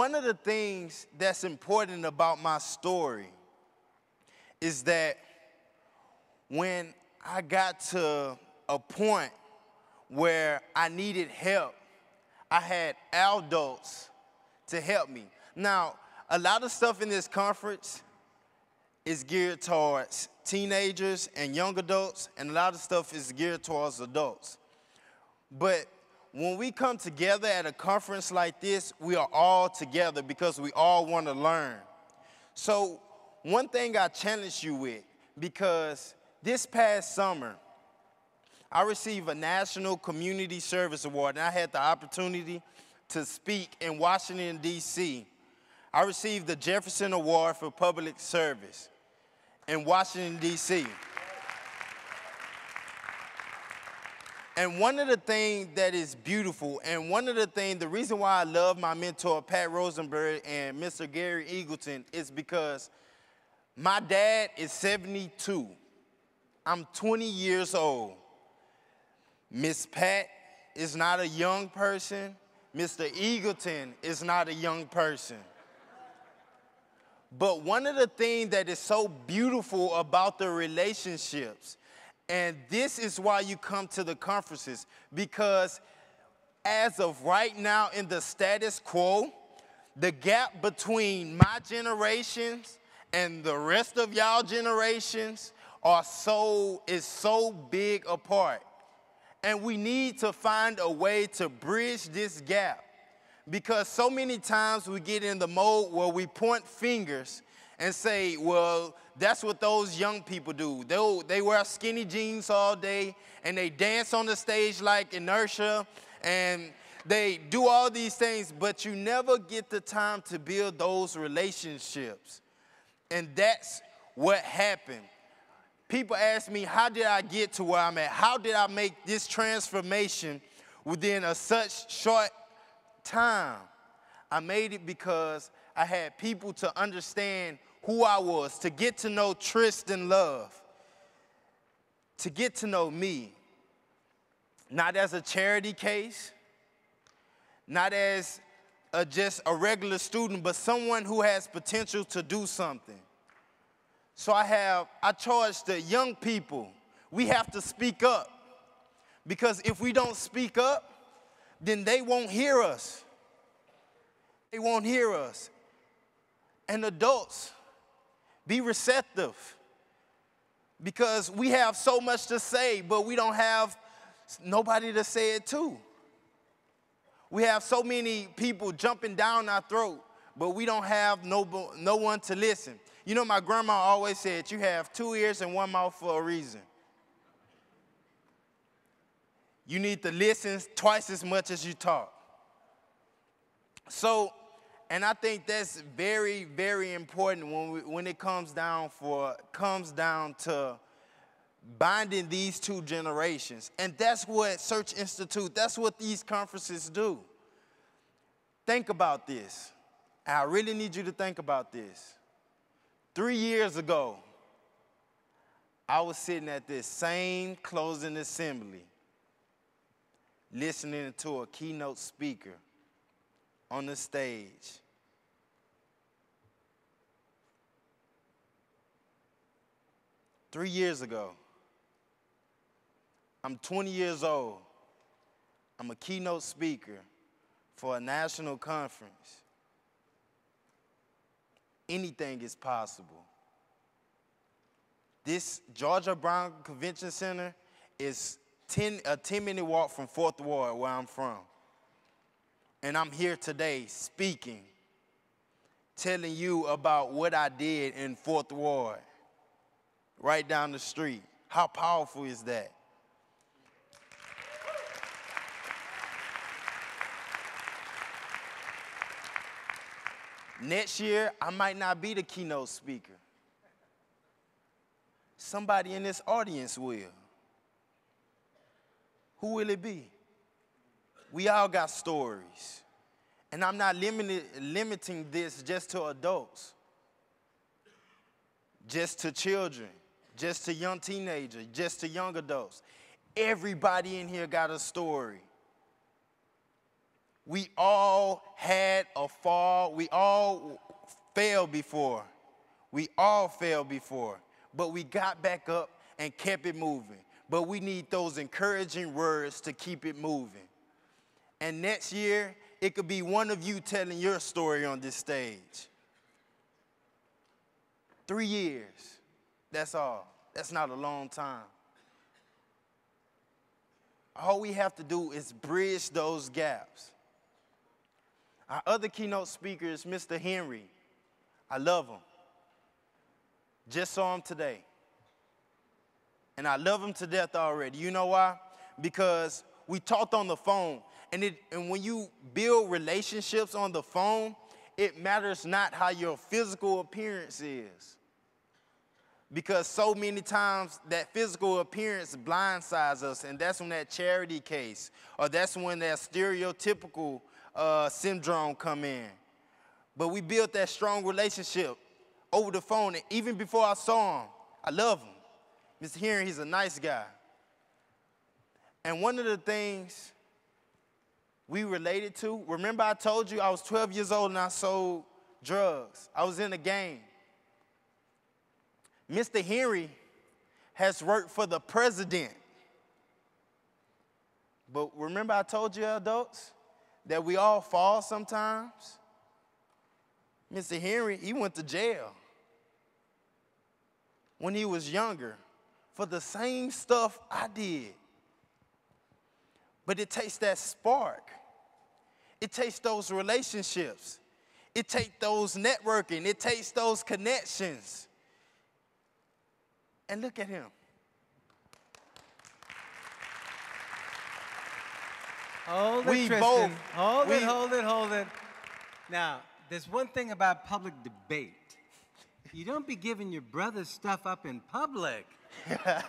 one of the things that's important about my story is that when I got to a point where I needed help, I had adults to help me. Now, a lot of stuff in this conference is geared towards teenagers and young adults, and a lot of stuff is geared towards adults. But when we come together at a conference like this, we are all together because we all want to learn. So one thing I challenge you with, because this past summer, I received a National Community Service Award, and I had the opportunity to speak in Washington, D.C. I received the Jefferson Award for Public Service in Washington, D.C. And one of the things that is beautiful, and one of the reason why I love my mentor, Pat Rosenberg, and Mr. Gary Eagleton, is because my dad is 72. I'm 20 years old. Miss Pat is not a young person. Mr. Eagleton is not a young person. But one of the things that is so beautiful about the relationships, and this is why you come to the conferences, because as of right now in the status quo, the gap between my generations and the rest of y'all generations is so big apart. And we need to find a way to bridge this gap, because so many times we get in the mode where we point fingers and say, well, that's what those young people do. They wear skinny jeans all day, and they dance on the stage like inertia, and they do all these things, but you never get the time to build those relationships. And that's what happened. People ask me, how did I get to where I'm at? How did I make this transformation within such short time? I made it because I had people to understand who I was, to get to know Tristan Love, to get to know me, not as a charity case, not as just a regular student, but someone who has potential to do something. So I charge the young people, we have to speak up, because if we don't speak up, then they won't hear us. They won't hear us. And adults, be receptive, because we have so much to say, but we don't have nobody to say it to. We have so many people jumping down our throat, but we don't have no one to listen. You know, my grandma always said, you have 2 ears and 1 mouth for a reason. You need to listen twice as much as you talk. So, and I think that's very, very important when it comes down to binding these two generations. And that's what Search Institute, that's what these conferences do. Think about this. I really need you to think about this. 3 years ago, I was sitting at this same closing assembly, listening to a keynote speaker on the stage. Three years ago, I'm 20 years old. I'm a keynote speaker for a national conference. Anything is possible. This Georgia Brown Convention Center is a 10-minute walk from 4th Ward, where I'm from. And I'm here today speaking, telling you about what I did in 4th Ward, right down the street. How powerful is that? Next year, I might not be the keynote speaker. Somebody in this audience will. Who will it be? We all got stories. And I'm not limiting this just to adults, just to children, just to young teenagers, just to young adults. Everybody in here got a story. We all had a fall. We all failed before. We all failed before. But we got back up and kept it moving. But we need those encouraging words to keep it moving. And next year, it could be one of you telling your story on this stage. 3 years, that's all. That's not a long time. All we have to do is bridge those gaps. Our other keynote speaker is Mr. Henry. I love him. Just saw him today. And I love him to death already. You know why? Because we talked on the phone. And when you build relationships on the phone, it matters not how your physical appearance is. Because so many times that physical appearance blindsides us, and that's when that charity case, or that's when that stereotypical syndrome come in. But we built that strong relationship over the phone, and even before I saw him, I love him. Mr. Henry, he's a nice guy. And one of the things we related to, remember I told you I was 12 years old and I sold drugs. I was in a gang. Mr. Henry has worked for the president. But remember I told you, adults, that we all fall sometimes? Mr. Henry, he went to jail when he was younger for the same stuff I did. But it takes that spark. It takes those relationships. It takes those networking. It takes those connections. And look at him. Hold it, Tristan. Hold it. Now, there's one thing about public debate. You don't be giving your brother's stuff up in public. Now,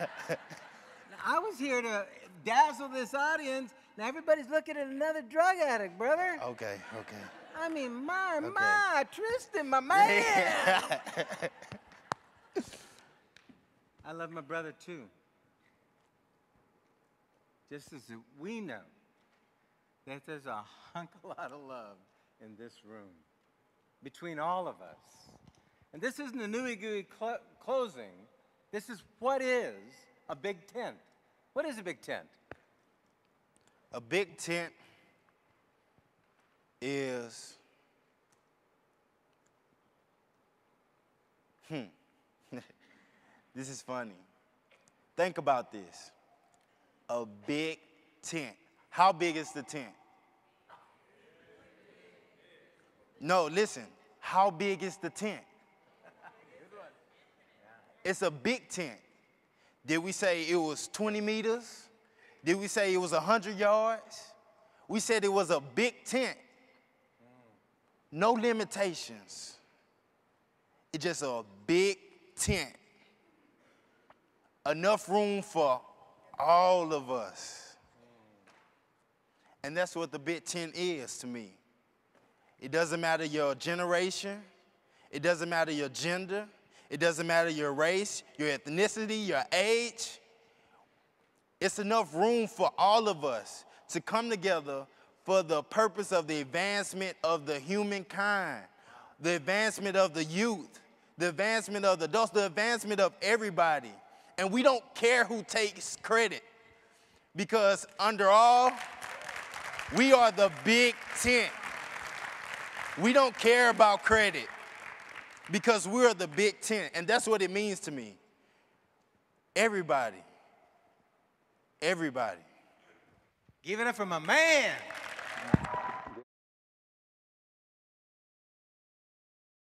I was here to dazzle this audience. Now everybody's looking at another drug addict, brother. Okay. I mean, my, Tristan, my man. I love my brother too. Just as we know that there's a hunk of lot of love in this room between all of us. And this isn't a nooey-gooey closing. This is what is a big tent. What is a big tent? A big tent is, this is funny. Think about this. A big tent. How big is the tent? No, listen. How big is the tent? It's a big tent. Did we say it was 20 meters? Did we say it was 100 yards? We said it was a big tent. No limitations. It's just a big tent. Enough room for all of us. And that's what the big tent is to me. It doesn't matter your generation. It doesn't matter your gender. It doesn't matter your race, your ethnicity, your age. It's enough room for all of us to come together for the purpose of the advancement of the humankind, the advancement of the youth, the advancement of the adults, the advancement of everybody. And we don't care who takes credit, because under all, we are the big tent. We don't care about credit, because we're the big tent, and that's what it means to me. Everybody. Everybody. Give it up for my man.